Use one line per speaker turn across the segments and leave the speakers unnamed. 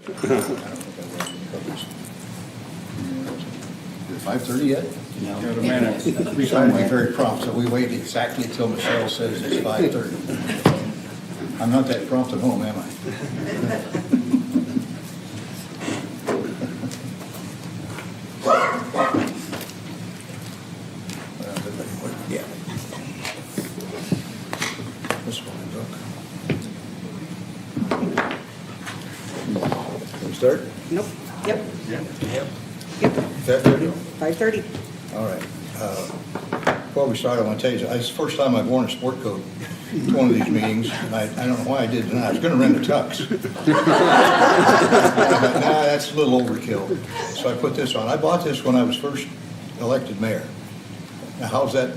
5:30 yet?
No.
Got a minute.
We try to be very prompt, so we wait exactly until Michelle says it's 5:30. I'm not that prompt at home, am I? Yeah. This one, look. Can we start?
Nope. Yep.
Yeah.
Yep.
5:30?
5:30.
All right. Before we start, I want to tell you, it's the first time I've worn a sport coat to one of these meetings. I don't know why I did tonight. I was going to rent a tux. Nah, that's a little overkill. So I put this on. I bought this when I was first elected mayor. Now, how's that?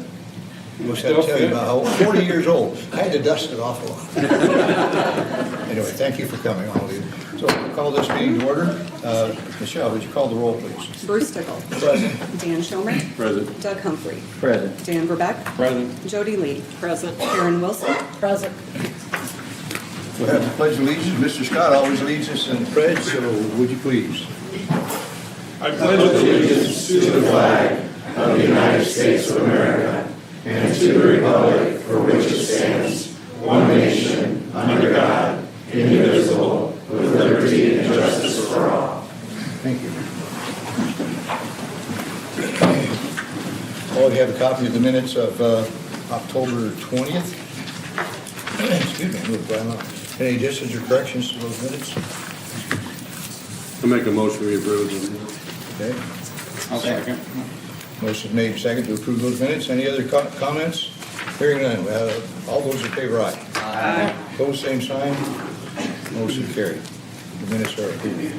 What's that tell you about how 40 years old? I had to dust it off a lot. Anyway, thank you for coming, all of you. So we'll call this meeting to order. Michelle, would you call the roll, please?
Bruce Tickle.
Present.
Dan Schomer.
Present.
Doug Humphrey.
Present.
Dan Verbeck.
Present.
Jody Lee. Present. Karen Wilson. Present.
We'll have the pledge of allegiance. Mr. Scott always leads us in the pledge, so would you please?
I pledge allegiance
to the flag of the United States of America and to the republic for which it stands, one nation, under God, indivisible, with liberty and justice for all.
Thank you. All of you have a copy of the minutes of October 20th. Excuse me, move right along. Any additions or corrections to those minutes?
I make a motion we approve them.
Okay.
I'll second.
Motion made second to approve those minutes. Any other comments? Hearing none. All those in favor, aye. Aye. Opposed, same sign. Motion carried. The minutes are approved.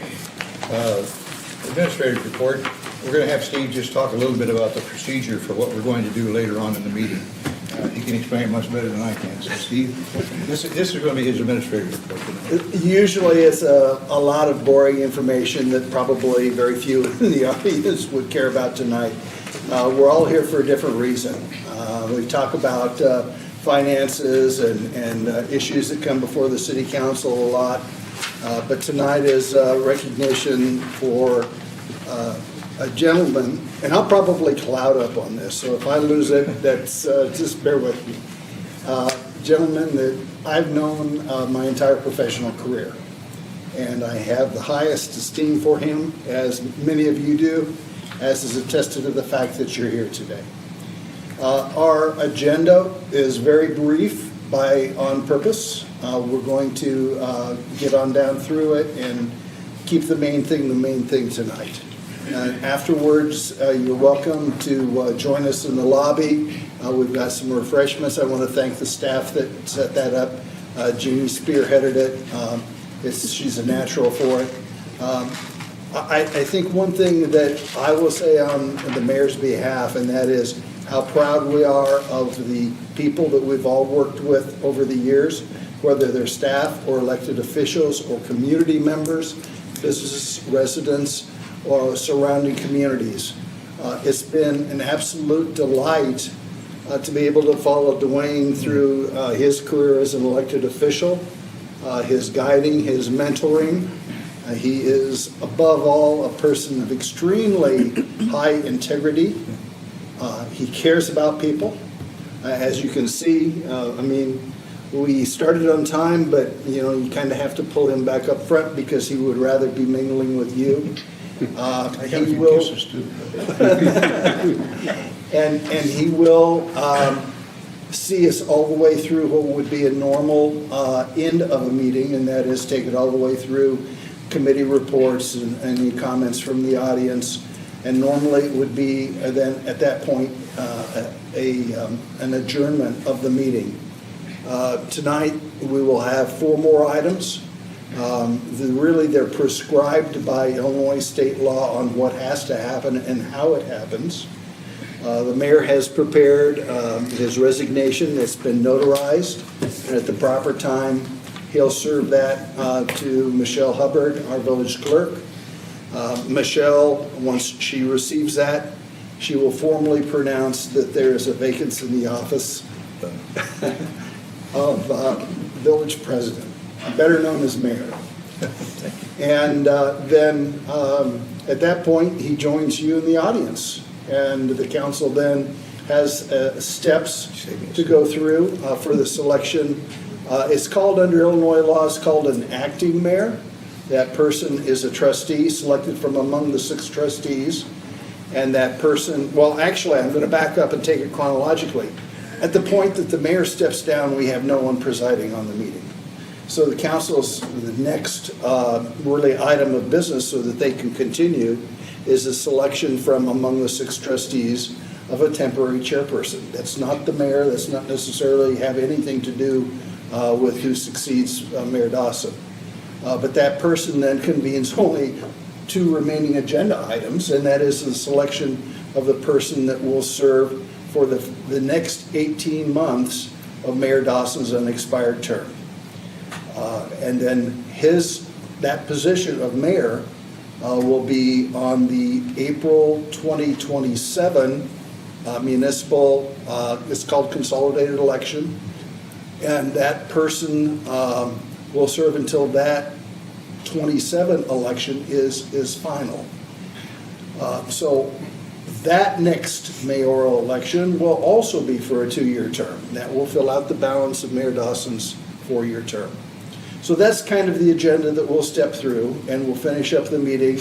Administrative report. We're going to have Steve just talk a little bit about the procedure for what we're going to do later on in the meeting. He can explain it much better than I can. So Steve, this is going to be his administrative report tonight.
Usually it's a lot of boring information that probably very few in the audience would care about tonight. We're all here for a different reason. We talk about finances and issues that come before the city council a lot. But tonight is recognition for a gentleman, and I'll probably cloud up on this, so if I lose it, that's just bear with me. Gentleman that I've known my entire professional career, and I have the highest esteem for him, as many of you do, as is attested to the fact that you're here today. Our agenda is very brief on purpose. We're going to get on down through it and keep the main thing tonight. Afterwards, you're welcome to join us in the lobby. We've got some refreshments. I want to thank the staff that set that up. Jeannie spearheaded it. She's a natural for it. I think one thing that I will say on the mayor's behalf, and that is how proud we are of the people that we've all worked with over the years, whether they're staff or elected officials or community members, business residents, or surrounding communities. It's been an absolute delight to be able to follow Dwayne through his career as an elected official, his guiding, his mentoring. He is, above all, a person of extremely high integrity. He cares about people. As you can see, we started on time, but you kind of have to pull him back up front because he would rather be mingling with you.
I got a few kisses too.
and he will see us all the way through what would be a normal end of a meeting, and that is take it all the way through committee reports and any comments from the audience. And normally it would be then at that point an adjournment of the meeting. Tonight we will have 4 more items. They're prescribed by Illinois state law on what has to happen and how it happens. The mayor has prepared his resignation. It's been notarized, and at the proper time he'll serve that to Michelle Hubbard, our village clerk. Michelle, once she receives that, she will formally pronounce that there is a vacancy in the office of village president, better known as mayor. And then at that point, he joins you in the audience. And the council then has steps to go through for the selection. It's called, under Illinois law, it's called an acting mayor. That person is a trustee selected from among the 6 trustees. And that person, well, actually, I'm going to back up and take it chronologically. At the point that the mayor steps down, we have no one presiding on the meeting. So the council's, the next really item of business so that they can continue is a selection from among the 6 trustees of a temporary chairperson. That's not the mayor, that's not necessarily have anything to do with who succeeds Mayor Dawson. But that person then convenes only 2 remaining agenda items, and that is the selection of the person that will serve for the next 18 months of Mayor Dawson's unexpired term. And then that position of mayor will be on the April 2027 municipal, it's called consolidated election. And that person will serve until that 27 election is final. So that next mayoral election will also be for a 2-year term. That will fill out the balance of Mayor Dawson's 4-year term. So that's kind of the agenda that we'll step through, and we'll finish up the meeting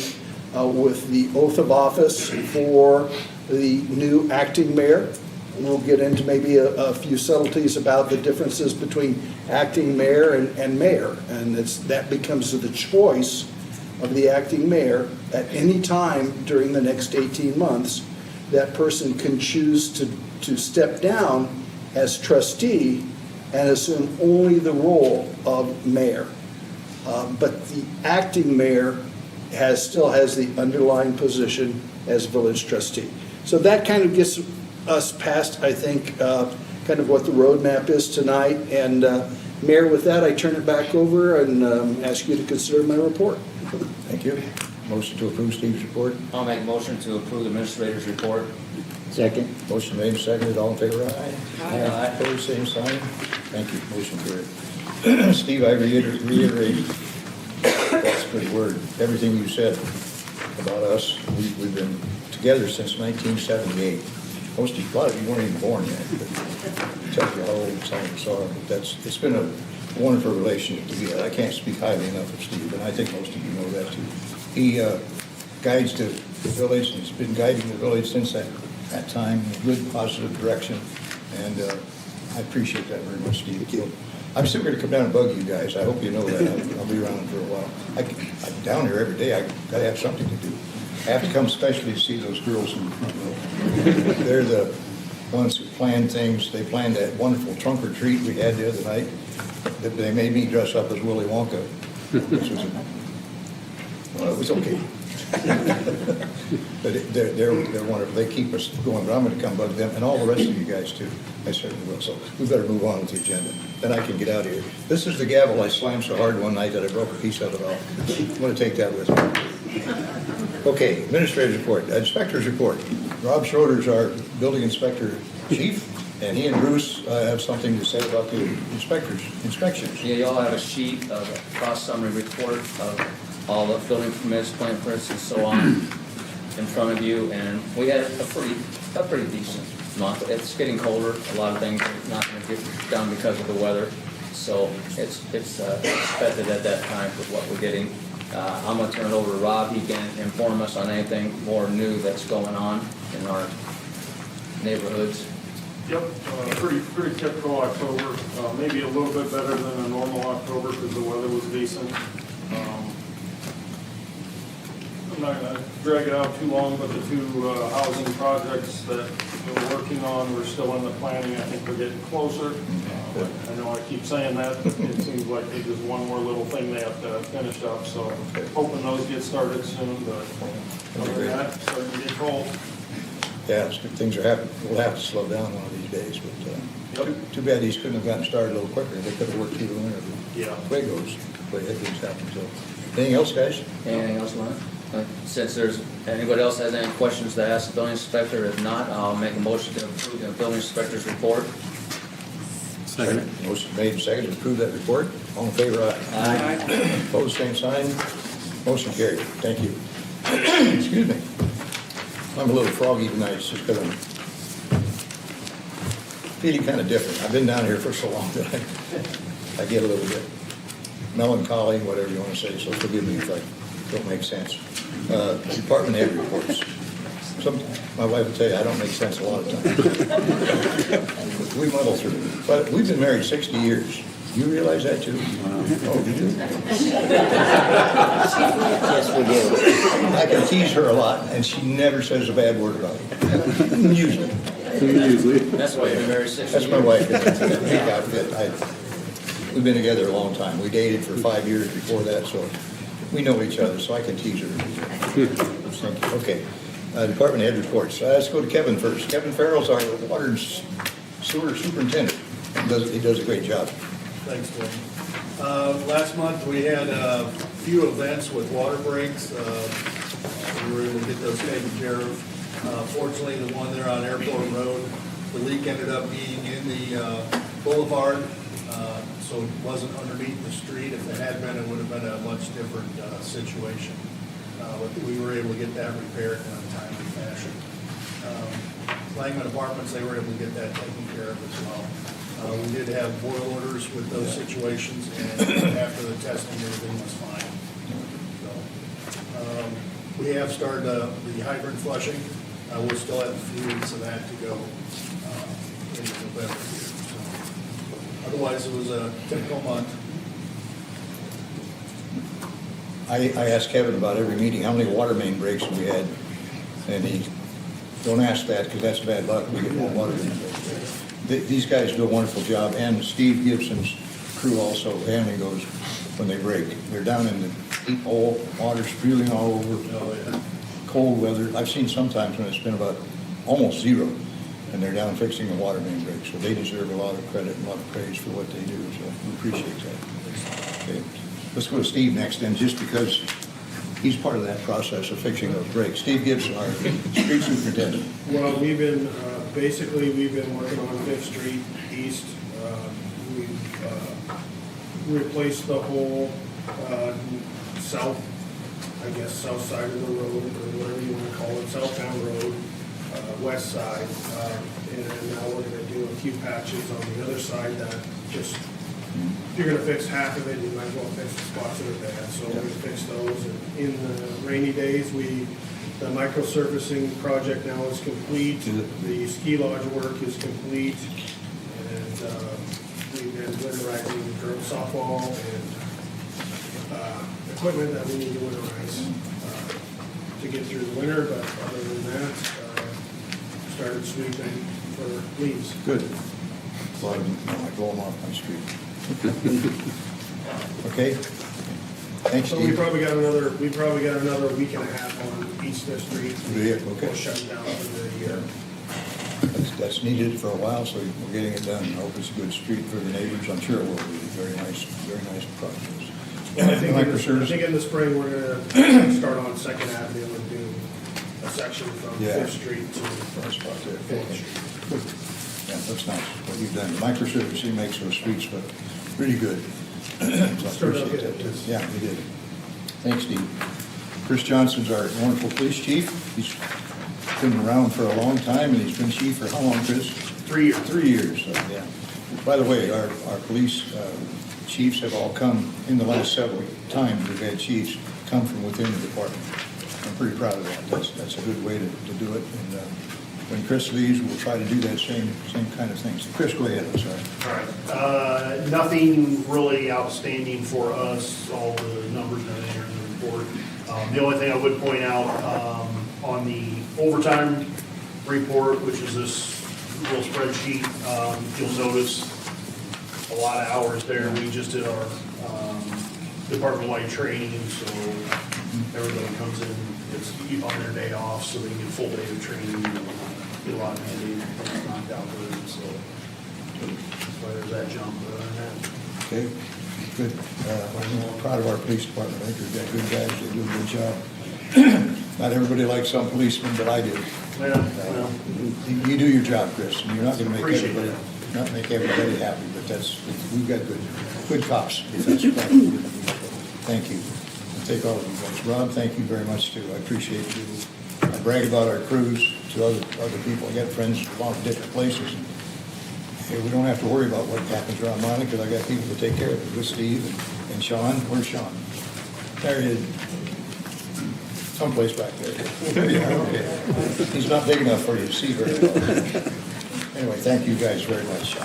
with the oath of office for the new acting mayor. And we'll get into maybe a few subtleties about the differences between acting mayor and mayor. And that becomes the choice of the acting mayor at any time during the next 18 months. That person can choose to step down as trustee and assume only the role of mayor. But the acting mayor still has the underlying position as village trustee. So that kind of gets us past, I think, kind of what the roadmap is tonight. And Mayor, with that, I turn it back over and ask you to consider my report.
Thank you. Motion to approve Steve's report.
I'll make a motion to approve the administrator's report.
Second.
Motion made, seconded, all in favor, aye.
Aye.
Opposed, same sign. Thank you, motion carried. Steve, I reiterate, that's a good word, everything you said about us. We've been together since 1978. A lot of you weren't even born yet, but it tells you how old some of us are. But it's been a wonderful relationship to be had. I can't speak highly enough of Steve, and I think most of you know that too. He guides the village, and he's been guiding the village since that time in a good, positive direction, and I appreciate that very much, Steve. I'm still going to come down and bug you guys. I hope you know that. I'll be around for a while. I'm down here every day. I got to have something to do. I have to come especially to see those girls in the front row. They're the ones who planned things. They planned that wonderful trunk or treat we had the other night. They made me dress up as Willy Wonka, which was, well, it was okay. But they're wonderful. They keep us going. But I'm going to come bug them and all the rest of you guys too. I certainly will. So we better move on with the agenda. Then I can get out of here. This is the gavel I slammed so hard one night that I broke a piece of it off. I'm going to take that with me. Okay, administrator's report, inspector's report. Rob Schroeder's our building inspector chief, and he and Bruce have something to say about the inspections.
Yeah, you all have a sheet of a cost summary report of all the building permits, plan permits, and so on in front of you, and we had a pretty decent month. It's getting colder. A lot of things are not going to get done because of the weather, so it's expected at that time with what we're getting. I'm going to turn it over to Rob. He can inform us on anything more new that's going on in our neighborhoods.
Yep, pretty typical October. Maybe a little bit better than a normal October because the weather was decent. I'm not going to drag it out too long, but the 2 housing projects that we're working on, we're still in the planning. I think we're getting closer. I know I keep saying that. It seems like there's just one more little thing they have to finish up, so hoping those get started soon, but other than that, it's starting to get cold.
Yeah, things are happening. We'll have to slow down one of these days, but too bad these couldn't have gotten started a little quicker. They could have worked through the winter.
Yeah.
The way it goes, the way things happen. So, anything else, guys?
Anything else, Lon? Since there's, anybody else has any questions to ask the building inspector? If not, I'll make a motion to approve the building inspector's report.
Second.
Motion made and seconded to approve that report. All in favor, aye.
Aye.
Opposed, same sign. Motion carried. Thank you. Excuse me. I'm a little froggy tonight, it's just because I'm feeling kind of different. I've been down here for so long that I get a little bit melancholy, whatever you want to say, so forgive me if I don't make sense. Department head reports. My wife will tell you, I don't make sense a lot of times. We muddle through. But we've been married 60 years. You realize that too? Oh, you do?
Yes, we do.
I can tease her a lot, and she never says a bad word about it. Usually.
Usually.
That's why you've been married 60
That's
years.
my wife. Big outfit. We've been together a long time. We dated for 5 years before that, so we know each other, so I can tease her. Thank you. Okay. Department head reports. Let's go to Kevin first. Kevin Farrell's our water and sewer superintendent. He does a great job.
Thanks, Tim. Last month, we had a few events with water breaks. We were able to get those taken care of. Fortunately, the one there on Airport Road, the leak ended up being in the boulevard, so it wasn't underneath the street. If it had been, it would have been a much different situation. But we were able to get that repaired in a timely fashion. Langman Apartments, they were able to get that taken care of as well. We did have boil orders with those situations, and after the testing, everything was fine. So, we have started the hydrant flushing. We'll still have a few weeks of that to go into November here. So, otherwise, it was a typical month.
I asked Kevin about every meeting, how many water main breaks have we had? And he, don't ask that, because that's bad luck, we get more water main breaks. These guys do a wonderful job, and Steve Gibson's crew also handling those when they break. They're down in the deep hole, water spewing all over,
Oh, yeah.
cold weather. I've seen sometimes when it's been about almost zero, and they're down fixing the water main break, so they deserve a lot of credit and a lot of praise for what they do, so we appreciate that. Okay. Let's go to Steve next, then, just because he's part of that process of fixing those breaks. Steve Gibson, our street superintendent.
Well, we've been working on Fifth Street East. We've replaced the whole south side of the road, or whatever you want to call it, southbound road, west side. And now we're gonna do a few patches on the other side that just, if you're gonna fix half of it, you might as well fix the spots that are bad. So we're gonna fix those. And in the rainy days, the micro-surfacing project now is complete. The ski lodge work is complete. And we've been winterizing girls softball and equipment that we need to winterize to get through the winter. But other than that, started sweeping for leaves.
Good. A lot of them, I blow them off my street. Okay? Thanks,
So we
Steve.
probably got another week and a half on East Fifth Street.
Yeah, okay.
We'll shut down for the year.
That's needed for a while, so we're getting it done. I hope it's a good street for the neighbors. I'm sure it will be. Very nice process.
And I think
Microservice.
in the spring, we're gonna start on Second Avenue and do a section from
Yeah.
Fifth Street to
Nice spot there.
Fourth Street.
Good. Yeah, that's nice, what you've done. The microservice makes those streets look really good. So I
Started out
appreciate
good.
that. Yeah, we did. Thanks, Steve. Chris Johnson's our wonderful police chief. He's been around for a long time, and he's been chief for how long, Chris?
3 years.
3 years, so, yeah. By the way, our police chiefs have all come, in the last several times we've had chiefs come from within the department. I'm pretty proud of that. That's a good way to do it. And when Chris leaves, we'll try to do that same kind of thing. So Chris, go ahead, I'm sorry.
All right. Nothing really outstanding for us, all the numbers and everything are in the report. The only thing I would point out, on the overtime report, which is this little spreadsheet, you'll notice a lot of hours there. We just did our department-wide training, so everybody comes in, it's on their day off, so they get a full day of training, get a lot of mandated things knocked out with them, so that's why there's that jump there.
Okay, good. I'm proud of our police department. I think we've got good guys, they do a good job. Not everybody likes some policemen, but I do.
Yeah, well,
You do your job, Chris, and you're not gonna make
Appreciate
everybody, not make everybody happy, but we've got good cops. Defense department. Thank you. I take all of you guys. Rob, thank you very much too. I appreciate you. I brag about our crews to other people. I got friends from all different places. Hey, we don't have to worry about what happens around mine because I got people to take care of it with Steve and Sean. Where's Sean? There he is. Someplace back there. There you are, okay. He's not big enough for you to see very well. Anyway, thank you guys very much.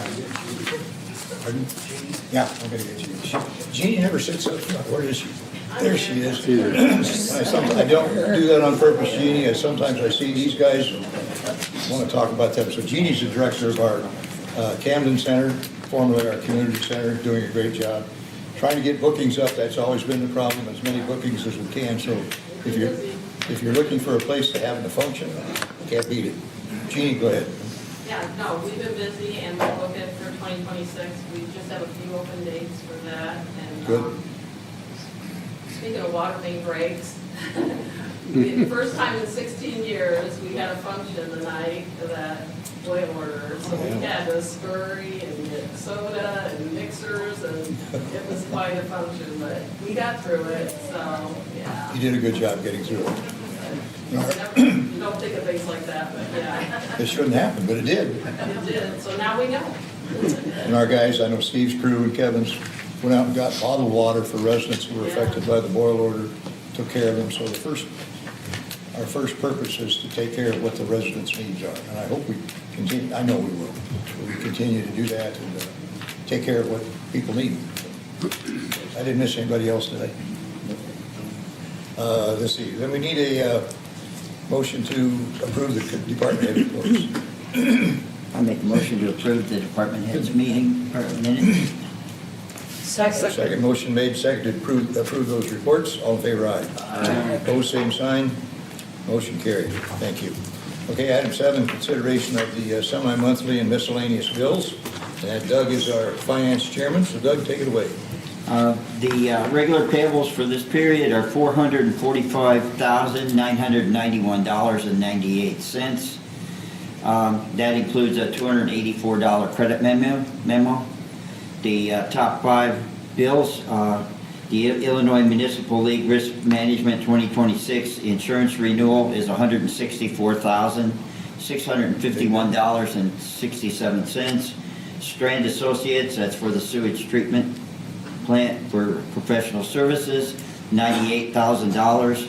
Pardon? Yeah, I'm gonna get you. Jeannie never sits up front. Where is she? There she is. I don't do that on purpose, Jeannie. Sometimes I see these guys, want to talk about them. So Jeannie's the director of our Camden Center, formerly our community center, doing a great job. Trying to get bookings up, that's always been the problem, as many bookings as we can. So if you're looking for a place to have to function, can't beat it. Jeannie, go ahead.
Yeah, no, we've been busy and we're looking for 2026. We just have a few open dates for that. And
Good.
Speaking of water main breaks, the first time in 16 years, we had a function the night of that oil order. So we had to scurry and get soda and mixers, and it was quite a function, but we got through it, so, yeah.
You did a good job getting through it.
You don't think of things like that, but yeah.
It shouldn't happen, but it did.
It did, so now we know.
And our guys, I know Steve's crew and Kevin's, went out and got bottled water for residents who were affected by the boil order, took care of them. So our first purpose is to take care of what the residents' needs are. And I hope we continue, I know we will. We continue to do that and take care of what people need. I didn't miss anybody else today. Let's see, then we need a motion to approve the department head reports.
I make a motion to approve the department heads meeting, or minutes.
Second motion made, seconded, approve those reports. All in favor, aye.
Aye.
Opposed, same sign. Motion carried. Thank you. Okay, item 7, consideration of the semi-monthly and miscellaneous bills. And Doug is our finance chairman, so Doug, take it away.
The regular payables for this period are $445,991.98. That includes a $284 credit memo. The top 5 bills, the Illinois Municipal League Risk Management 2026 insurance renewal is $164,651.67. Strand Associates, that's for the sewage treatment plant for professional services, $98,000.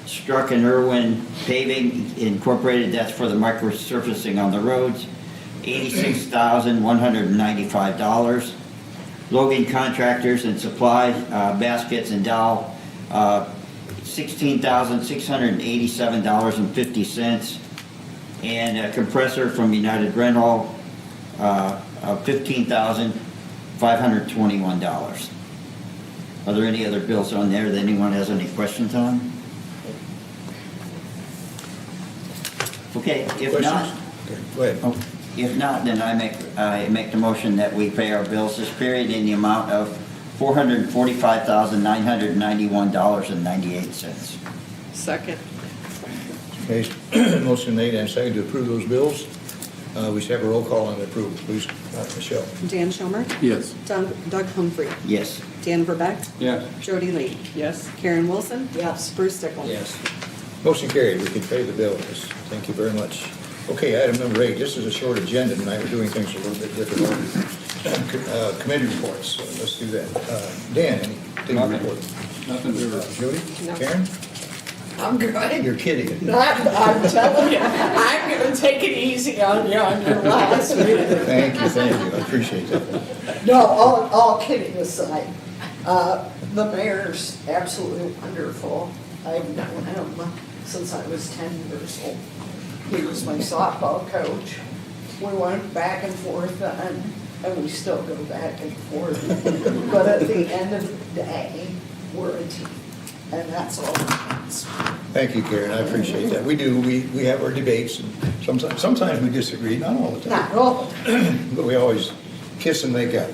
Struck and Irwin Paving Incorporated, that's for the microsurfacing on the roads, $86,195. Logan Contractors and Supply, Baskets and Dowel, $16,687.50. And a compressor from United Rental, of $15,521. Are there any other bills on there that anyone has any questions on? Okay, if not,
Okay, go ahead.
oh, if not, then I make the motion that we pay our bills this period in the amount of $445,991.98.
Second.
Okay, motion made and seconded to approve those bills. We should have a roll call on the approval, please. Michelle.
Dan Schomer.
Yes.
Doug Humphrey.
Yes.
Dan Verbeck.
Yes.
Jody Lee. Yes. Karen Wilson. Yes. Bruce Stickles.
Yes.
Motion carried. We can pay the bills. Thank you very much. Okay, item number 8. This is a short agenda tonight. We're doing things a little bit different. Committee reports. So let's do that. Dan, anything to report?
Nothing to report.
Jody?
No.
Karen?
I'm good.
You're kidding.
I'm telling you, I'm gonna take it easy on you on your last meeting.
Thank you. I appreciate that.
No, all kidding aside, the mayor's absolutely wonderful. I've known him since I was 10 years old. He was my softball coach. We went back and forth then, and we still go back and forth. But at the end of the day, we're a team, and that's all that counts.
Thank you, Karen. I appreciate that. We do. We have our debates, and sometimes we disagree, not all the time.
Not all.
But we always kiss and make up.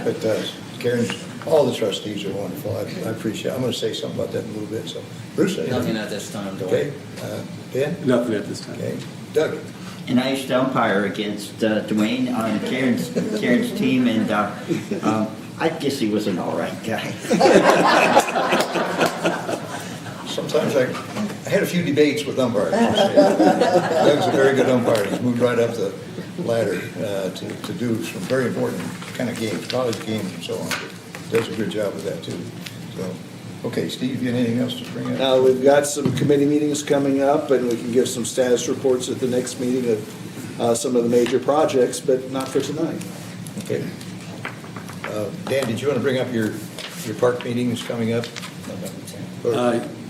But Karen, all the trustees are wonderful. I appreciate it. I'm going to say something about that in a little bit. So, Bruce, anything?
Nothing at this time, Doyle.
Okay. Dan?
Nothing at this time.
Okay. Doug?
And I used to umpire against Dwayne on Karen's team, and I guess he was an all right guy.
Sometimes I had a few debates with umpires. Doug's a very good umpire. He's moved right up the ladder to do some very important kind of games, college games and so on. Does a good job with that too. So, okay, Steve, you got anything else to bring up?
Now, we've got some committee meetings coming up, and we can give some status reports at the next meeting of some of the major projects, but not for tonight.
Okay. Dan, did you want to bring up your park meeting is coming up?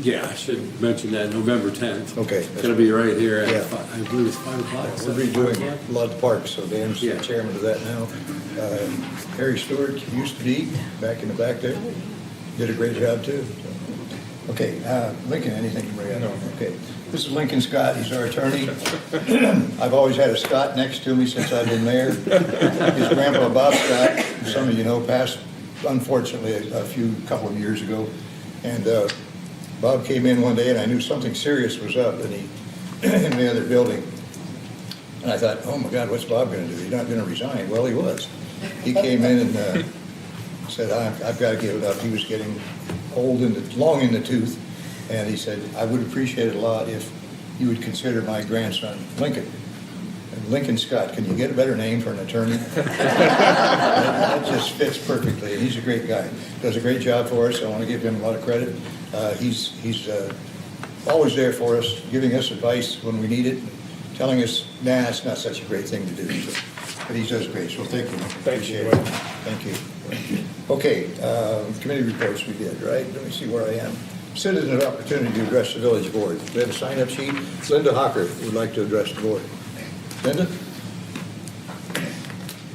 Yeah, I should mention that, November 10th.
Okay.
It's going to be right here
Yeah.
at, I believe it's 5 o'clock.
We're redoing a lot of parks, so Dan's the
Yeah.
chairman of that now. Harry Stewart used to be back in the back there, did a great job too. So. Okay, Lincoln, anything to bring up? Okay, this is Lincoln Scott, he's our attorney. I've always had a Scott next to me since I've been mayor. His grandpa Bob Scott, some of you know, passed unfortunately a couple of years ago. And Bob came in one day and I knew something serious was up and he, in the other building. And I thought, oh my God, what's Bob gonna do? He's not gonna resign. Well, he was. He came in and said, I've got to give it up. He was getting long in the tooth. And he said, I would appreciate it a lot if you would consider my grandson, Lincoln. And Lincoln Scott, can you get a better name for an attorney? that just fits perfectly. And he's a great guy. Does a great job for us. I want to give him a lot of credit. He's always there for us, giving us advice when we need it, telling us, nah, it's not such a great thing to do. So, but he does great, so thank you. Appreciate it. Thank you. Okay, committee reports we did, right? Let me see where I am. Citizen opportunity to address the village board. We have a sign-up sheet. Linda Hawker would like to address the board. Linda?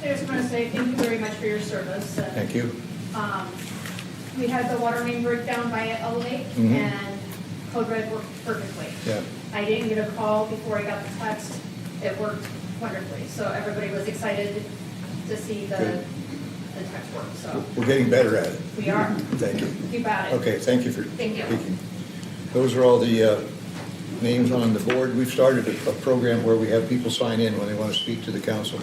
I just want to say thank you very much for your service.
Thank you.
We had the water main breakdown by Elevate, and Code Red worked perfectly.
Yeah.
I didn't get a call before I got the text. It worked wonderfully. So everybody was excited to see the text work. So
We're getting better at it.
we are.
Thank you.
Keep at it.
Okay, thank you for
Thank you.
speaking. Those are all the names on the board. We've started a program where we have people sign in when they want to speak to the council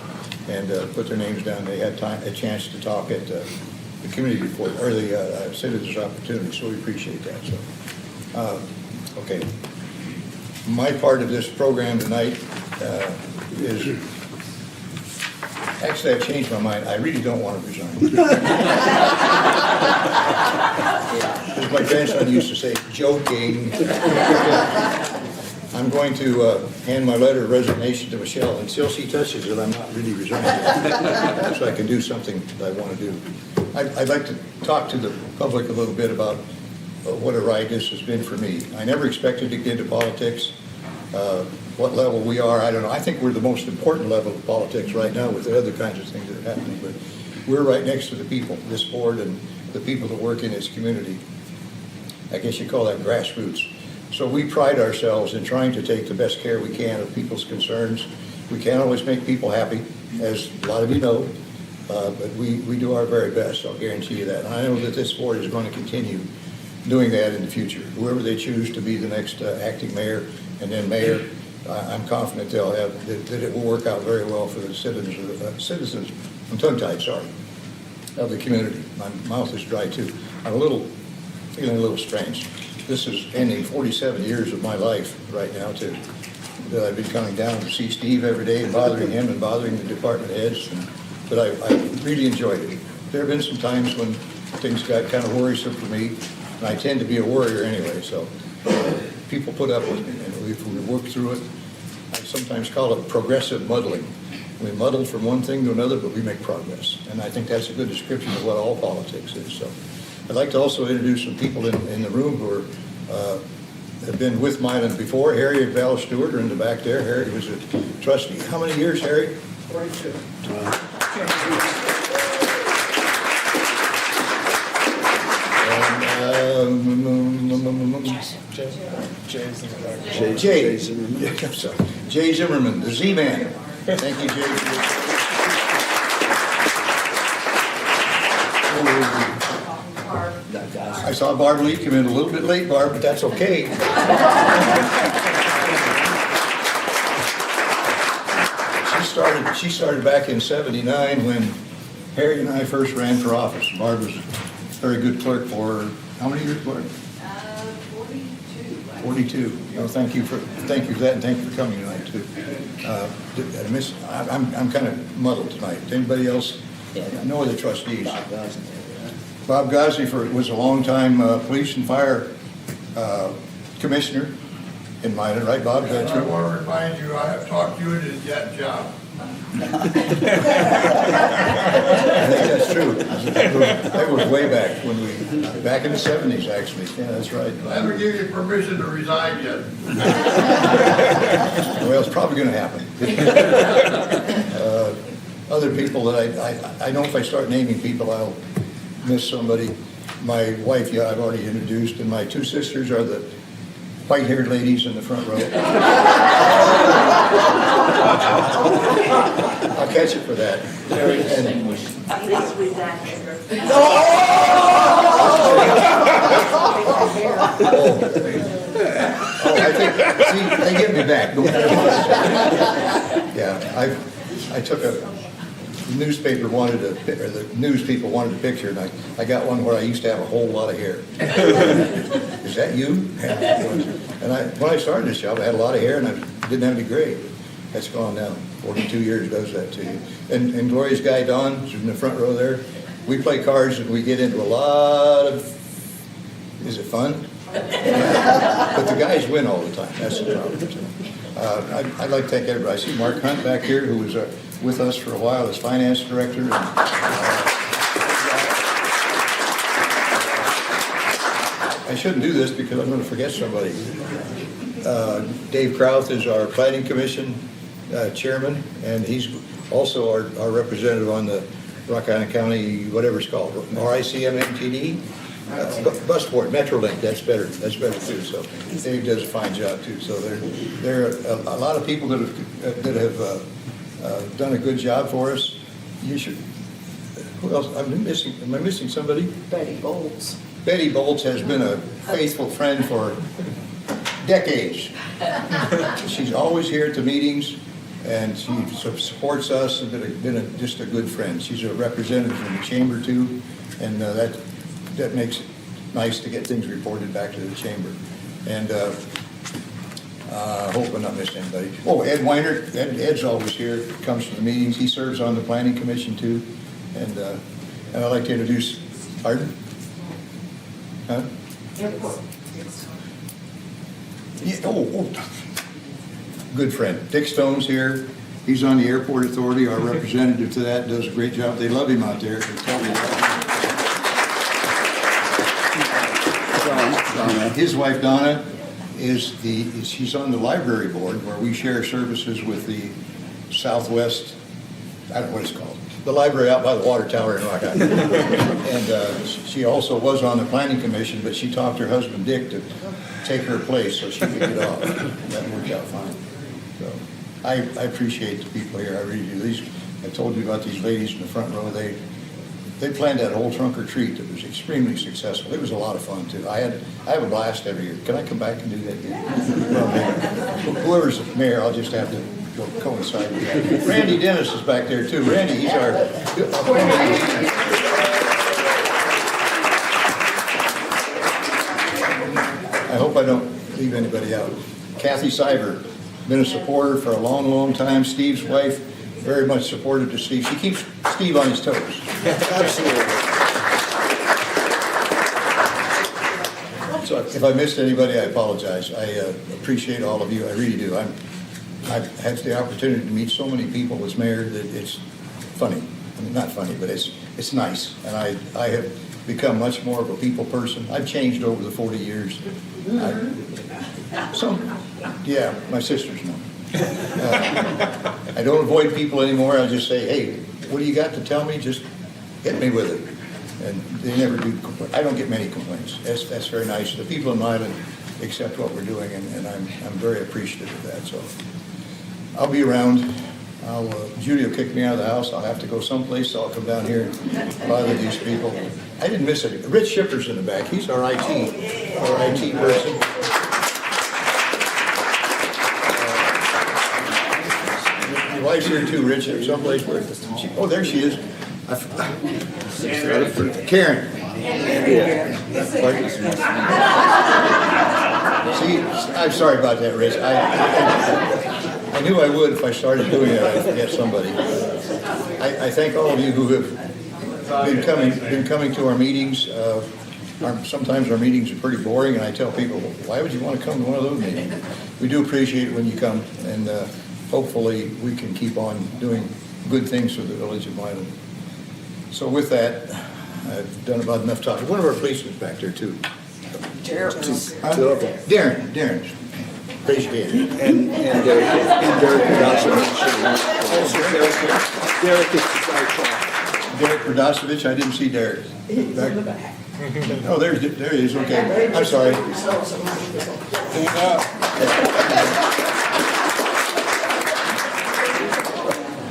and put their names down. They had a chance to talk at the community report or the citizens opportunity, so we appreciate that. So, okay. My part of this program tonight is, actually I've changed my mind. I really don't want to resign. As my grandson used to say, joking. I'm going to hand my letter of resignation to Michelle. Until she touches it, I'm not really resigning. So I can do something that I want to do. I'd like to talk to the public a little bit about what a ride this has been for me. I never expected to get into politics. What level we are, I don't know. I think we're the most important level of politics right now with the other kinds of things that are happening. But we're right next to the people, this board and the people that work in this community. I guess you call that grassroots. So we pride ourselves in trying to take the best care we can of people's concerns. We can't always make people happy, as a lot of you know, but we do our very best, I'll guarantee you that. And I know that this board is going to continue doing that in the future. Whoever they choose to be the next acting mayor and then mayor, I'm confident they'll have, that it will work out very well for the citizens, I'm tongue-tied, sorry, of the community. My mouth is dry too. I'm feeling a little strange. This is ending 47 years of my life right now too. That I've been coming down to see Steve every day and bothering him and bothering the department heads. But I really enjoyed it. There have been some times when things got kind of worrisome for me, and I tend to be a worrier anyway, so people put up with me, and if we work through it, I sometimes call it progressive muddling. We muddle from one thing to another, but we make progress. And I think that's a good description of what all politics is. So I'd like to also introduce some people in the room who have been with Milan before. Harry and Val Stewart are in the back there. Harry was a trustee. How many years, Harry?
42.
Jay Zimmerman, the Z-Man. Thank you, Jay. I saw Barb Lee come in a little bit late, Barb, but that's okay. She started back in '79 when Harry and I first ran for office. Barb was a very good clerk for, how many years, Barb?
42.
42. Well, thank you for that, and thank you for coming tonight, too. I'm kind of muddled tonight. Anybody else? No other trustees? Bob Gosney was a longtime police and fire commissioner in Milan, right, Bob? Is that
I
true?
want to remind you, I have talked you into that job.
I think that's true. That was way back back in the '70s, actually. Yeah, that's right.
I haven't given you permission to resign yet.
Well, it's probably going to happen. Other people that I know if I start naming people, I'll miss somebody. My wife, yeah, I've already introduced, and my two sisters are the white-haired ladies in the front row. I'll catch you for that.
Very distinguished.
Oh, I think, see, they get me back. No matter what. Yeah, I took a newspaper or the news people wanted a picture, and I got one where I used to have a whole lot of hair. Is that you? And when I started this job, I had a lot of hair and I didn't have any gray. That's gone now. 42 years does that to you. And Gloria's guy, Don, who's in the front row there, we play cards and we get into a lot of, is it fun? But the guys win all the time. That's the problem. I'd like to thank everybody. I see Mark Hunt back here, who was with us for a while as finance director. And, I shouldn't do this because I'm going to forget somebody. Dave Krauth is our planning commission chairman, and he's also our representative on the Rock Island County, whatever it's called, RICMMTD. Bus board, Metrolink, that's better too. So Dave does a fine job too. So there are a lot of people that have done a good job for us. You should. Who else? Am I missing somebody?
Betty Bowles.
Betty Bolts has been a faithful friend for decades. She's always here at the meetings, and she supports us and been just a good friend. She's a representative from the chamber too, and that makes it nice to get things reported back to the chamber. And I hope I'm not missing anybody. Oh, Ed Weiner, Ed's always here, comes to the meetings. He serves on the planning commission too. And I'd like to introduce, pardon? Huh?
Airport.
Yeah, oh, good friend. Dick Stone's here. He's on the airport authority, our representative to that, does a great job. They love him out there. I can tell you that. His wife Donna she's on the library board where we share services with the Southwest, I don't know what it's called, the library out by the water tower in Rock Island. And she also was on the planning commission, but she talked her husband Dick to take her place so she could get off. That worked out fine. So I appreciate the people here. I really do. I told you about these ladies in the front row. They planned that whole trunk or treat that was extremely successful. It was a lot of fun too. I have a blast every year. Can I come back and do that again? Well, whoever's the mayor, I'll just have to go coincide with that. Randy Dennis is back there too. Randy, he's our. I hope I don't leave anybody out. Kathy Cyber, been a supporter for a long, long time. Steve's wife, very much supportive to Steve. She keeps Steve on his toes. Absolutely. So if I missed anybody, I apologize. I appreciate all of you. I really do. I've had the opportunity to meet so many people as mayor that it's funny. I mean, not funny, but it's nice. And I have become much more of a people person. I've changed over the 40 years. Yeah, my sisters know. I don't avoid people anymore. I just say, hey, what do you got to tell me? Just hit me with it. And they never do complain. I don't get many complaints. That's very nice. The people in Milan accept what we're doing, and I'm very appreciative of that. So I'll be around. Judy will kick me out of the house. I'll have to go someplace, so I'll come down here and bother these people. I didn't miss it. Rich Shipper's in the back. He's our IT person. wife's here too, Rich, someplace where, oh, there she is. Karen. See, I'm sorry about that, Rich. I knew I would if I started doing that, I'd forget somebody. I thank all of you who have been coming to our meetings. Sometimes our meetings are pretty boring, and I tell people, why would you want to come to one of those meetings? We do appreciate it when you come, and hopefully we can keep on doing good things for the village of Milan. So with that, I've done about enough talking. One of our policemen's back there too.
Derek.
Darren, raise your hand.
And Derek
Derek Pradosevich, I didn't see Derek.
He's in the back.
Oh, there he is, okay. I'm sorry.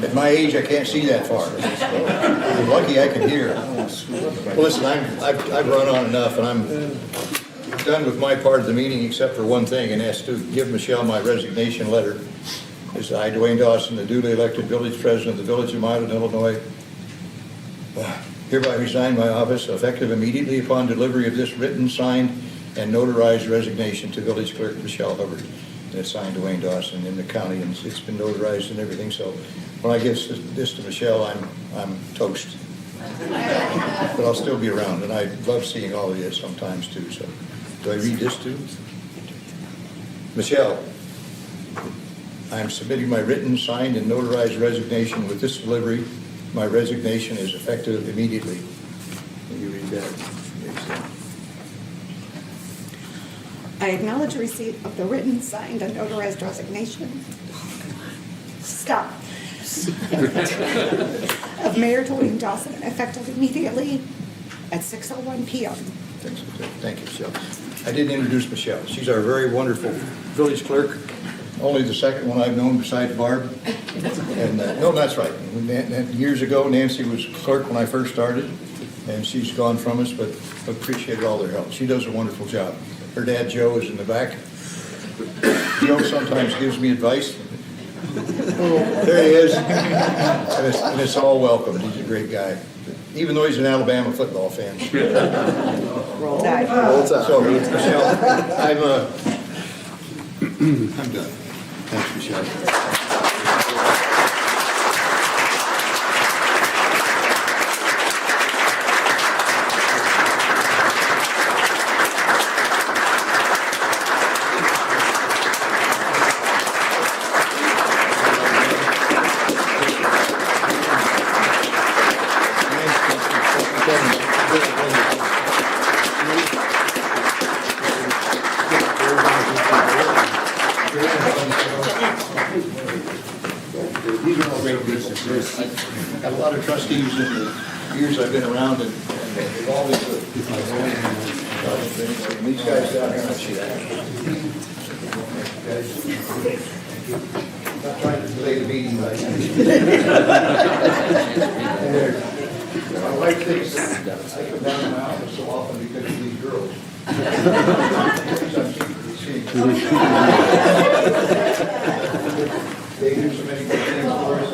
At my age, I can't see that far. I'm lucky I can hear. Well, listen, I've run on enough, and I'm done with my part of the meeting except for one thing, and that's to give Michelle my resignation letter. As I, Dwayne Dawson, the duly elected village president of the village of Milan, Illinois, hereby resign my office effective immediately upon delivery of this written, signed, and notarized resignation to village clerk Michelle Hubbard. And it's signed Dwayne Dawson in the county, and it's been notarized and everything. So when I give this to Michelle, I'm toast. But I'll still be around, and I love seeing all of you sometimes too. So do I read this too? Michelle, I am submitting my written, signed, and notarized resignation with this delivery. My resignation is effective immediately. Can you read that?
I acknowledge receipt of the written, signed, and notarized resignation. Stop. Of Mayor Dwayne Dawson, effective immediately at 6:01 p.m.
Thank you, Michelle. I didn't introduce Michelle. She's our very wonderful village clerk, only the second one I've known besides Barb. And no, that's right. Years ago, Nancy was clerk when I first started, and she's gone from us, but appreciate all their help. She does a wonderful job. Her dad, Joe, is in the back. Joe sometimes gives me advice. There he is. And it's all welcome. He's a great guy, even though he's an Alabama football fan.
Roll Tide.
So, Michelle, I'm done. Thanks, Michelle. These are all great businesses. I've got a lot of trustees in the years I've been around, and they've always, these guys down here, I see that. Not trying to delay the meeting, but my wife thinks that I come down to my office so often because of these girls. They do so many good things for us.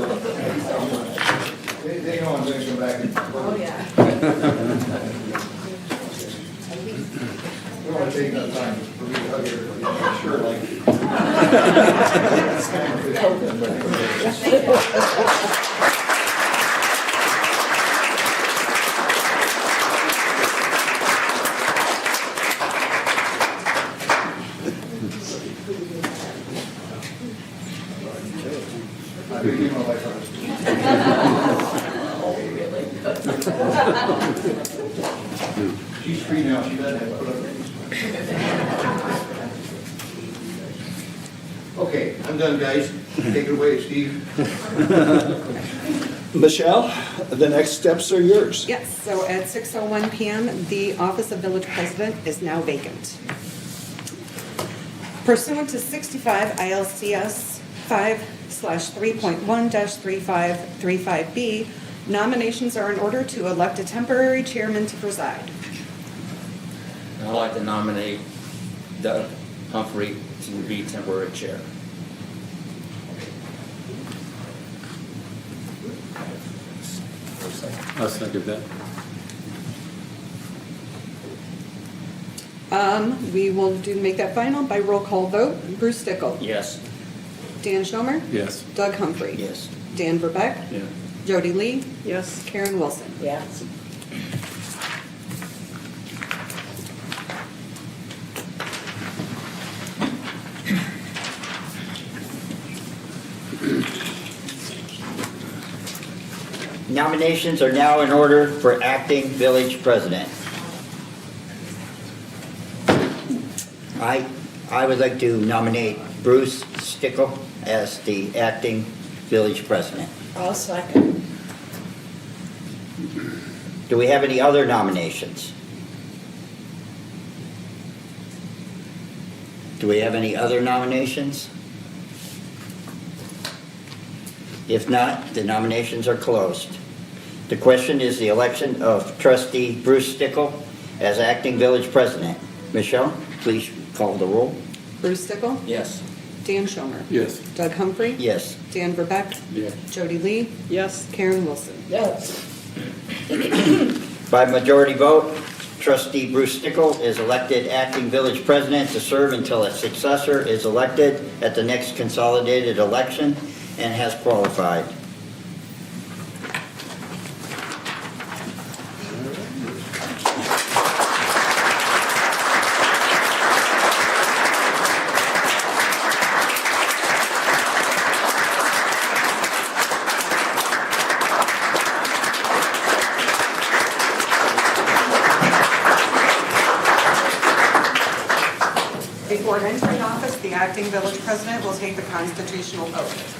They know I'm going to come back and.
Oh, yeah.
We don't want to take enough time for me to hug everybody. I'm sure she's free now, she doesn't have to put up with these. Okay, I'm done, guys. Take it away, Steve.
Michelle, the next steps are yours.
Yes, so at 6:01 p.m., the office of village president is now vacant. Pursuant to 65 ILCS 5/3.1-3535B, nominations are in order to elect a temporary chairman to preside.
I'd like to nominate Doug Humphrey to be temporary chair.
I'll second that.
We will make that final by roll call vote. Bruce Stickle.
Yes.
Dan Schomer.
Yes.
Doug Humphrey.
Yes.
Dan Verbeck.
Yeah.
Jody Lee.
Yes.
Karen Wilson.
Yes.
Nominations are now in order for acting village president. I would like to nominate Bruce Stickle as the acting village president.
I'll second.
Do we have any other nominations? Do we have any other nominations? If not, the nominations are closed. The question is the election of trustee Bruce Stickle as acting village president. Michelle, please call the roll.
Bruce Stickle.
Yes.
Dan Schomer.
Yes.
Doug Humphrey.
Yes.
Dan Verbeck.
Yes.
Jody Lee.
Yes.
Karen Wilson.
Yes.
By majority vote, trustee Bruce Stickle is elected acting village president to serve until a successor is elected at the next consolidated election and has qualified.
Before entering office, the acting village president will take the constitutional oath.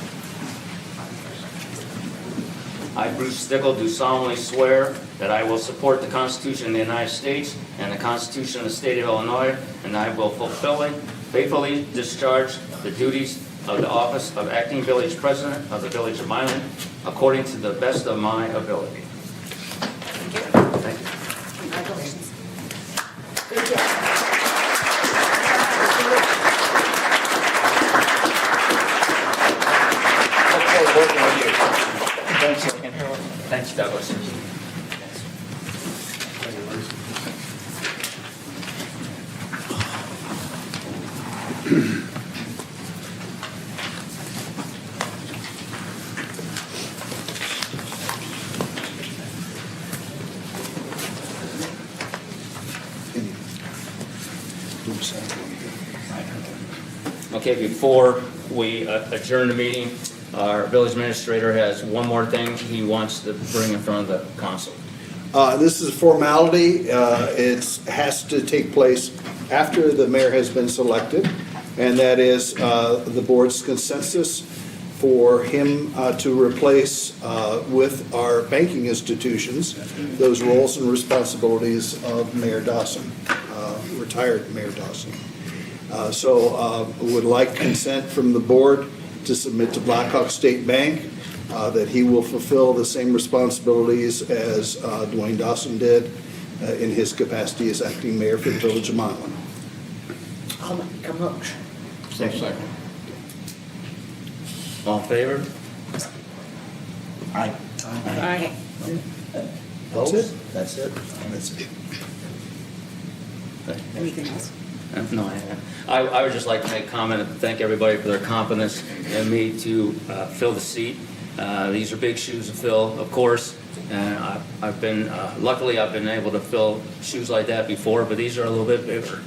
I, Bruce Stickle, do solemnly swear that I will support the Constitution of the United States and the Constitution of the State of Illinois, and I will faithfully discharge the duties of the office of acting village president of the Village of Milan according to the best of my ability. Thank you.
Congratulations.
Good job.
Thanks, Douglas. Okay, before we adjourn the meeting, our village administrator has one more thing he wants to bring in front of the council.
This is a formality. It has to take place after the mayor has been selected, and that is the board's consensus for him to replace with our banking institutions those roles and responsibilities of Mayor Dawson, retired Mayor Dawson. So would like consent from the board to submit to Blackhawk State Bank that he will fulfill the same responsibilities as Dwayne Dawson did in his capacity as acting mayor for the Village of Milan.
I'll make a motion.
Second.
All in favor?
Aye.
Aye.
That's it? That's it? That's it.
Anything else?
No, I would just like to make a comment and thank everybody for their confidence in me to fill the seat. These are big shoes to fill, of course, and I've been, luckily I've been able to fill shoes like that before, but these are a little bit bigger.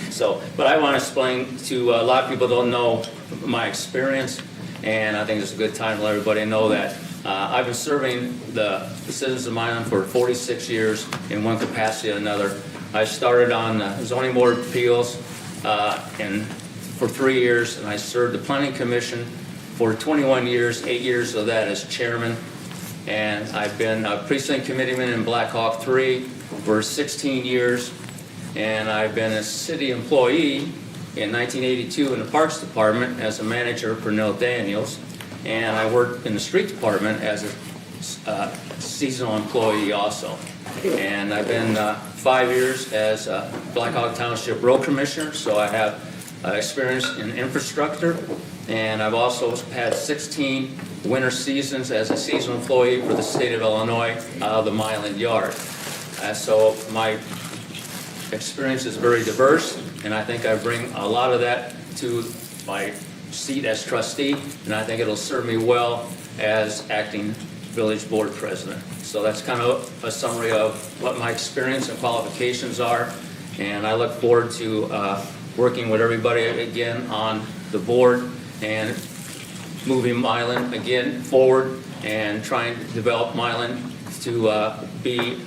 So, but I want to explain to, a lot of people don't know my experience, and I think it's a good time to let everybody know that I've been serving the citizens of Milan for 46 years in one capacity or another. I started on the zoning board of appeals for 3 years, and I served the planning commission for 21 years, 8 years of that as chairman. And I've been a precinct committeeman in Blackhawk 3 for 16 years. And I've been a city employee in 1982 in the Parks Department as a manager for Neil Daniels. And I worked in the street department as a seasonal employee also. And I've been 5 years as a Blackhawk Township Road Commissioner, so I have experience in infrastructure. And I've also had 16 winter seasons as a seasonal employee for the state of Illinois out of the Milan yard. So my experience is very diverse, and I think I bring a lot of that to my seat as trustee, and I think it'll serve me well as acting village board president. So that's kind of a summary of what my experience and qualifications are, and I look forward to working with everybody again on the board and moving Milan again forward and trying to develop Milan to be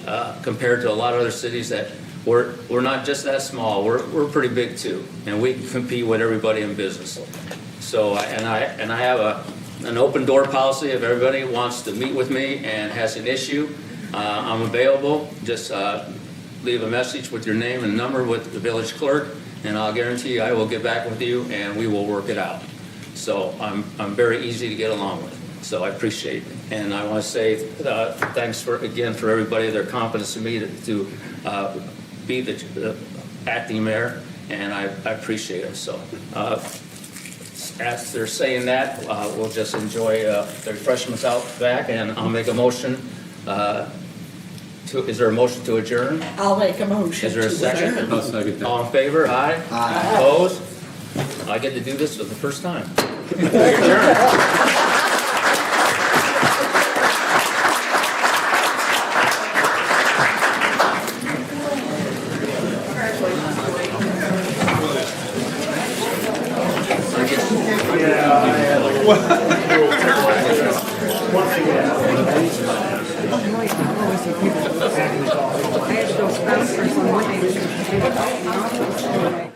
compared to a lot of other cities that we're not just that small, we're pretty big too, and we can compete with everybody in business. So, and I have an open door policy. If everybody wants to meet with me and has an issue, I'm available. Just leave a message with your name and number with the village clerk, and I'll guarantee you I will get back with you and we will work it out. So I'm very easy to get along with. So I appreciate it. And I want to say thanks again for everybody, their confidence in me to be the acting mayor, and I appreciate it. So as they're saying that, we'll just enjoy the refreshments out back, and I'll make a motion. Is there a motion to adjourn?
I'll make a motion.
Is there a
to
second?
adjourn.
I'll second that.
All in favor? Aye.
Aye.
Opposed? I get to do this for the first time. Adjourn.
I had to go spouse for some money.